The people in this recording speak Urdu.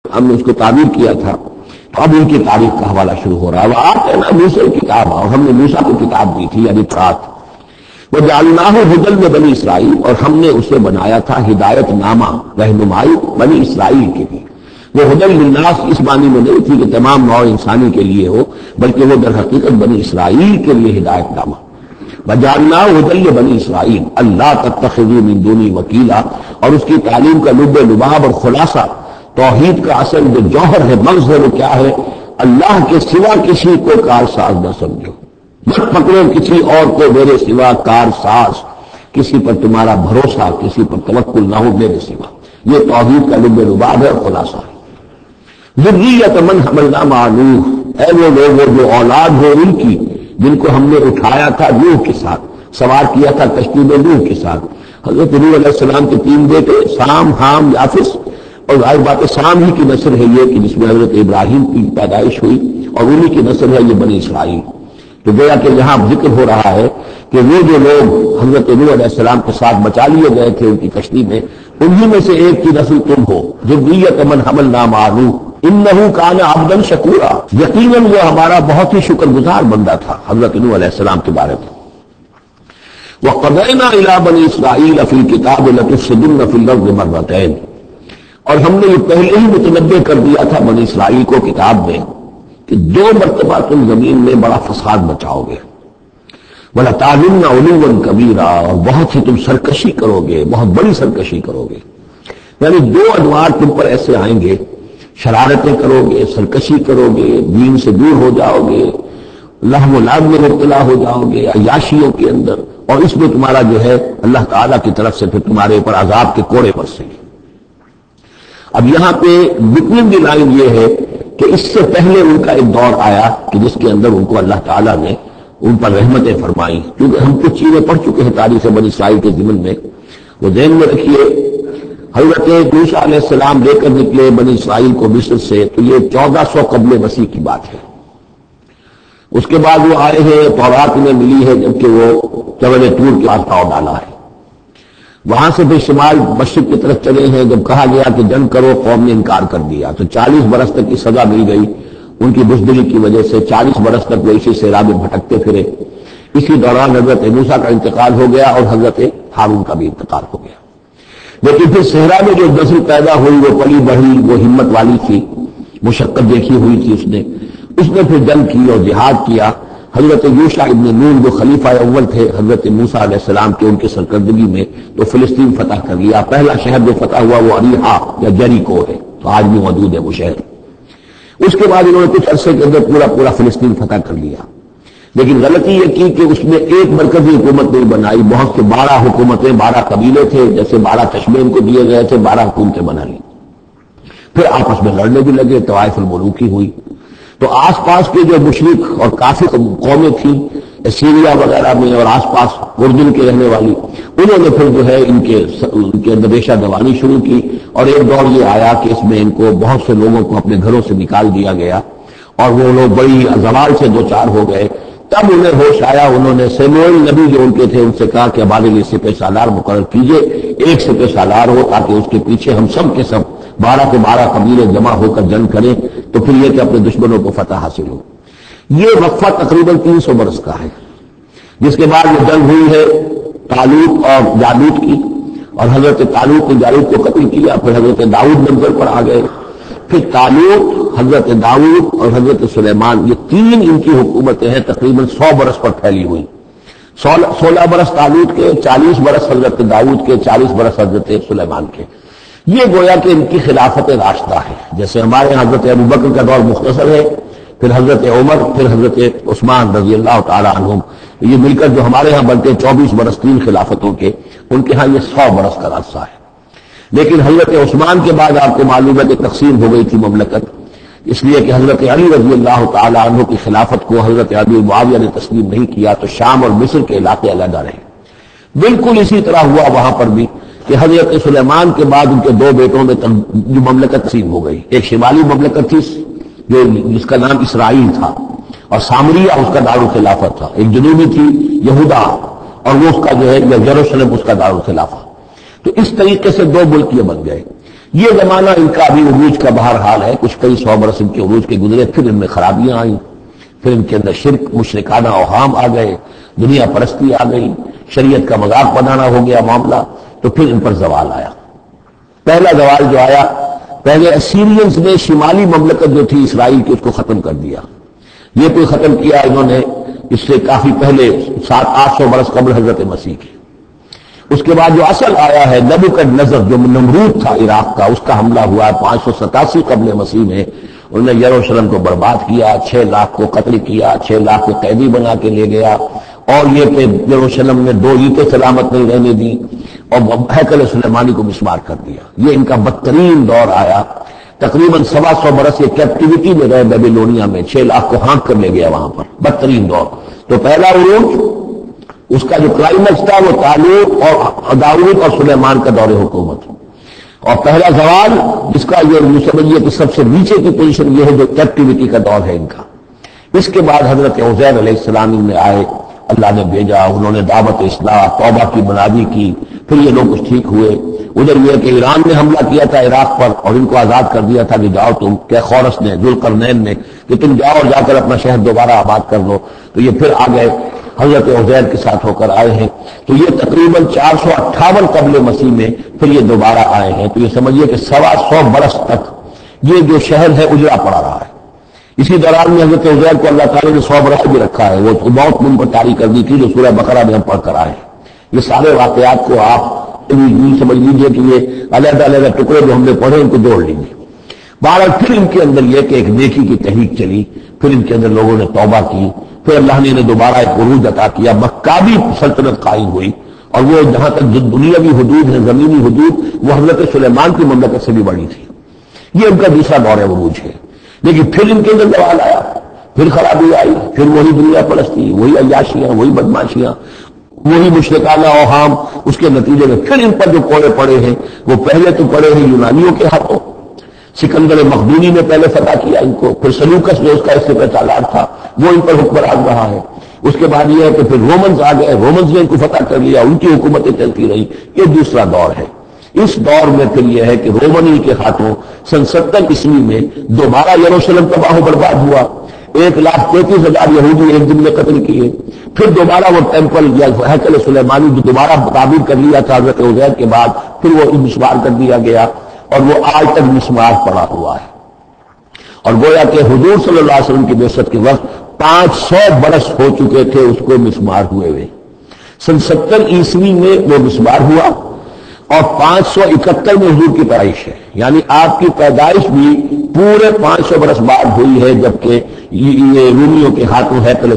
ہم نے اس کو تعبیر کیا تھا، تو اب ان کی تاریخ کا حوالہ شروع ہو رہا ہے. وہ آپ ہے نا موسیٰ کی کتاب، اور ہم نے موسیٰ کو کتاب دی تھی یعنی تورات. وَجَعَلْنَاهُ هُدًى لِبَنِي اسرائیل، اور ہم نے اسے بنایا تھا ہدایت نامہ، رہنمائی بنی اسرائیل کے لیے. وہ ہدى للناس اس معنی میں نہیں تھی کہ تمام نوع انسانی کے لیے ہو، بلکہ وہ در حقیقت بنی اسرائیل کے لیے ہدایت نامہ. وَجَعَلْنَاهُ هُدًى لِبَنِي اسرائیل اللہ تتخذوا من دونی وکیلا، اور اس کی تعلیم کا لب لباب اور خلاصہ، توحید کا اصل جو جوہر ہے، مغز ہے، وہ کیا ہے؟ اللہ کے سوا کسی کو کارساز نہ سمجھو، مت پکڑو کسی اور کو میرے سوا کارساز، کسی پر تمہارا بھروسہ، کسی پر توکل نہ ہو میرے سوا. یہ توحید کا لب لباب ہے اور خلاصہ ہے. ذریۃ من حملنا مع نوح، اے وہ لوگ جو اولاد ہو ان کی جن کو ہم نے اٹھایا تھا نوح کے ساتھ، سوار کیا تھا کشتی میں نوح کے ساتھ. حضرت نوح علیہ السلام کے 3 بیٹے سام، حام، یافس، اور ظاہر بات ہے سام ہی کی نسل ہے یہ کہ جس میں حضرت ابراہیم کی پیدائش ہوئی، اور انہی کی نسل ہے یہ بنی اسرائیل. تو گویا کہ یہاں ذکر ہو رہا ہے کہ وہ جو لوگ حضرت نوح علیہ السلام کے ساتھ بچا لیے گئے تھے ان کی کشتی میں، انہی میں سے ایک کی نسل تم ہو. ذریۃ من حملنا مع نوح انہ کان عبدا شکورا، یقیناً وہ ہمارا بہت ہی شکر گزار بندہ تھا حضرت نوح علیہ السلام کے بارے میں. وَقَضَيْنَا إِلَىٰ بَنِي إِسْرَائِيلَ فِي الْكِتَابِ لَتُفْسِدُنَّ فِي الْأَرْضِ مَرَّتَيْنِ، اور ہم نے یہ پہلے ہی متنبع کر دیا تھا بنی اسرائیل کو کتاب میں کہ 2 مرتبہ تم زمین میں بڑا فساد مچاؤ گے. وَلَتَعْلُنَّ عُلُوًّا كَبِيرًا، اور بہت ہی تم سرکشی کرو گے، بہت بڑی سرکشی کرو گے. یعنی 2 ادوار تم پر ایسے آئیں گے، شرارتیں کرو گے، سرکشی کرو گے، دین سے دور ہو جاؤ گے، لہو و لعب میں مبتلا ہو جاؤ گے، عیاشیوں کے اندر، اور اس میں تمہارا جو ہے اللہ تعالیٰ کی طرف سے پھر تمہارے اوپر عذاب کے کوڑے برسیں گے. اب یہاں پہ بکنگ کی لائن یہ ہے کہ اس سے پہلے ان کا ایک دور آیا کہ جس کے اندر ان کو اللہ تعالیٰ نے ان پر رحمتیں فرمائی. کیونکہ ہم کچھ چیزیں پڑھ چکے ہیں تاریخ بنی اسرائیل کے ضمن میں، وہ ذہن میں رکھیے. حضرت موسیٰ علیہ السلام لے کر نکلے بنی اسرائیل کو مصر سے، تو یہ 1400 قبل مسیح کی بات ہے. اس کے بعد وہ آئے ہیں، تورات میں ملی ہے جبکہ وہ جبل طور کے پاس پاؤ ڈالا ہے. وہاں سے پھر شمال مشرق کی طرف چلے ہیں، جب کہا گیا کہ جنگ کرو قوم نے انکار کر دیا، تو 40 برس تک کی سزا مل گئی ان کی بزدلی کی وجہ سے. 40 برس تک وہ اسی صحرا میں بھٹکتے پھرے. اسی دوران حضرت موسیٰ کا انتقال ہو گیا اور حضرت ہارون کا بھی انتقال ہو گیا. لیکن پھر صحرا میں جو نسل پیدا ہوئی وہ پلی بڑھی، وہ ہمت والی تھی، مشقت دیکھی ہوئی تھی اس نے پھر جنگ کی اور جہاد کیا. حضرت یوشع ابن نون جو خلیفہ اول تھے حضرت موسیٰ علیہ السلام کے، ان کی سرکردگی میں تو فلسطین فتح کر لیا. پہلا شہر جو فتح ہوا وہ اریحا یا جریکو ہے، تو آج بھی موجود ہے وہ شہر. اس کے بعد انہوں نے کچھ عرصے کے اندر پورا فلسطین فتح کر لیا. لیکن غلطی یہ کی کہ اس میں ایک مرکزی حکومت نہیں بنائی، بہت سے 12 حکومتیں، 12 قبیلے تھے، جیسے 12 چشمے ان کو دیے گئے تھے، 12 حکومتیں بنا لی. پھر آپس میں لڑنے بھی لگے، طوائف الملوکی ہوئی. تو آس پاس کے جو مشرک اور کافر قومیں تھیں سیریا وغیرہ میں اور آس پاس اردن کے رہنے والی، انہوں نے پھر جو ہے ان کے اندر ریشہ دوانی شروع کی. اور ایک دور یہ آیا کہ اس میں ان کو بہت سے لوگوں کو اپنے گھروں سے نکال دیا گیا اور وہ لوگ بڑی زوال سے 2-4 ہو گئے. تب انہیں ہوش آیا، انہوں نے سیموئیل نبی جو ان کے تھے ان سے کہا کہ ہمارے لیے سپہ سالار مقرر کیجئے، ایک سپہ سالار ہو تاکہ اس کے پیچھے ہم سب کے سب 12 کے 12 قبیلے جمع ہو کر جنگ کریں، تو پھر یہ کہ اپنے دشمنوں کو فتح حاصل ہو. یہ وقفہ تقریباً 300 برس کا ہے، جس کے بعد یہ جنگ ہوئی ہے طالوت اور جالوت کی، اور حضرت طالوت نے جالوت کو قتل کیا. پھر حضرت داؤد منظر پر آ گئے. پھر طالوت، حضرت داؤد اور حضرت سلیمان، یہ 3 ان کی حکومتیں ہیں تقریباً 100 برس پر پھیلی ہوئی. 16 برس طالوت کے، 40 برس حضرت داؤد کے، 40 برس حضرت سلیمان کے. یہ گویا کہ ان کی خلافت راشدہ ہے. جیسے ہمارے حضرت ابوبکر کا دور مختصر ہے، پھر حضرت عمر، پھر حضرت عثمان رضی اللہ تعالی عنہم، یہ مل کر جو ہمارے ہاں بنتے 24 برس 3 خلافتوں کے، ان کے ہاں یہ 100 برس کا عرصہ ہے. لیکن حضرت عثمان کے بعد آپ کو معلوم ہے کہ تقسیم ہو گئی تھی مملکت، اس لیے کہ حضرت علی رضی اللہ تعالی عنہ کی خلافت کو حضرت ابی معاویہ نے تسلیم نہیں کیا، تو شام اور مصر کے علاقے علیحدہ رہے. بالکل اسی طرح ہوا وہاں پر بھی کہ حضرت سلیمان کے بعد ان کے 2 بیٹوں میں جو مملکت تقسیم ہو گئی. ایک شمالی مملکت تھی جس کا نام اسرائیل تھا اور سامریہ اس کا دارالخلافہ تھا. ایک جنوبی تھی یہودا اور وہ اس کا جو ہے یروشلم اس کا دارالخلافہ. تو اس طریقے سے 2 ملک یہ بن گئے. یہ زمانہ ان کا ابھی عروج کا بہرحال ہے، کچھ کئی 100 برس ان کے عروج کے گزرے، پھر ان میں خرابیاں آئیں، پھر ان کے اندر شرک مشرکانہ اوہام آ گئے، دنیا پرستی آ گئی، شریعت کا مذاق بنانا ہو گیا معاملہ، تو پھر ان پر زوال آیا۔ پہلا زوال جو آیا، پہلے اسیرینز نے شمالی مملکت جو تھی اسرائیل کی، اس کو ختم کر دیا۔ یہ کوئی ختم کیا انہوں نے اس سے کافی پہلے 700-800 برس قبل حضرت مسیح کی۔ اس کے بعد جو اصل آیا ہے نبوکدنضر جو نمرود تھا عراق کا، اس کا حملہ ہوا 587 قبل مسیح میں، انہوں نے یروشلم کو برباد کیا، 6 لاکھ کو قتل کیا، 6 لاکھ کو قیدی بنا کے لے گیا، اور یہ کہ یروشلم میں 2 اینٹیں سلامت نہیں رہنے دی، اور ہیکل سلیمانی کو مسمار کر دیا۔ یہ ان کا بدترین دور آیا، تقریباً 125 برس یہ کیپٹیوٹی میں رہے بیبیلونیا میں، 6 لاکھ کو ہانک کر لے گیا وہاں پر، بدترین دور۔ تو پہلا عروج، اس کا جو کلائمیکس تھا وہ طالوت اور داؤد اور سلیمان کا دور حکومت، اور پہلا زوال جس کا یہ سمجھیے کہ سب سے نیچے کی پوزیشن یہ ہے جو کیپٹیوٹی کا دور ہے ان کا۔ اس کے بعد حضرت عزیر علیہ السلام میں آئے، اللہ نے بھیجا، انہوں نے دعوت اصلاح توبہ کی منادی کی، پھر یہ لوگ کچھ ٹھیک ہوئے۔ ادھر یہ کہ ایران نے حملہ کیا تھا عراق پر اور ان کو آزاد کر دیا تھا کہ جاؤ تم، کہ خورس نے، ذوالقرنین نے، کہ تم جاؤ اور جا کر اپنا شہر دوبارہ آباد کر لو، تو یہ پھر آ گئے، حضرت عزیر کے ساتھ ہو کر آئے ہیں۔ تو یہ تقریباً 458 قبل مسیح میں پھر یہ دوبارہ آئے ہیں، تو یہ سمجھیے کہ 125 برس تک یہ جو شہر ہے اجڑا پڑا رہا ہے۔ اسی دوران میں حضرت عزیر کو اللہ تعالیٰ نے 100 برس بھی رکھا ہے، وہ موت من پر طاری کر دی تھی جو سورہ بقرہ میں ہم پڑھ کر آئے ہیں۔ یہ سارے واقعات کو آپ سمجھ لیجئے کہ یہ علیحدہ علیحدہ ٹکڑے جو ہم نے پڑھے ان کو جوڑ لیجیے۔ بہرحال پھر ان کے اندر یہ کہ ایک نیکی کی تحریک چلی، پھر ان کے اندر لوگوں نے توبہ کی، پھر اللہ نے انہیں دوبارہ ایک عروج عطا کیا، مکابی سلطنت قائم ہوئی، اور وہ جہاں تک جو دنیاوی حدود ہیں، زمینی حدود، وہ حضرت سلیمان کی مملکت سے بھی بڑی تھی۔ یہ ان کا دوسرا دور عروج ہے۔ لیکن پھر ان کے اندر زوال آیا، پھر خرابی آئی، پھر وہی دنیا پرستی، وہی عیاشیاں، وہی بدماشیاں، وہی مشرکانہ اوہام۔ اس کے نتیجے میں پھر ان پر جو کوڑے پڑے ہیں وہ پہلے تو پڑے ہیں یونانیوں کے ہاتھوں، سکندر مقدونی نے پہلے فتح کیا ان کو، پھر سلوکس جو اس کا اس سے پہچالا تھا وہ ان پر حکمران رہا ہے۔ اس کے بعد یہ ہے کہ پھر رومنز آ گئے، رومنز نے ان کو فتح کر لیا، ان کی حکومتیں چلتی رہی۔ یہ دوسرا دور ہے۔ اس دور میں پھر یہ ہے کہ رومنی کے ہاتھوں سن 70 عیسوی میں دوبارہ یروشلم تباہ و برباد ہوا، 1,33,000 یہودی ایک دن میں قتل کیے۔ پھر دوبارہ وہ ٹیمپل یا ہیکل سلیمانی جو دوبارہ تعمیر کر لیا تھا حضرت عزیر کے بعد، پھر وہ مسمار کر دیا گیا، اور وہ آج تک مسمار پڑا ہوا ہے۔ اور گویا کہ حضور صلی اللہ علیہ وسلم کی بعثت کے وقت 500 برس ہو چکے تھے اس کو مسمار ہوئے ہوئے۔ سن 70 عیسوی میں وہ مسمار ہوا، اور 571 میں حضور کی پیدائش ہے، یعنی آپ کی پیدائش بھی پورے 500 برس بعد ہوئی ہے، جبکہ یہ رومیوں کے ہاتھوں ہیکل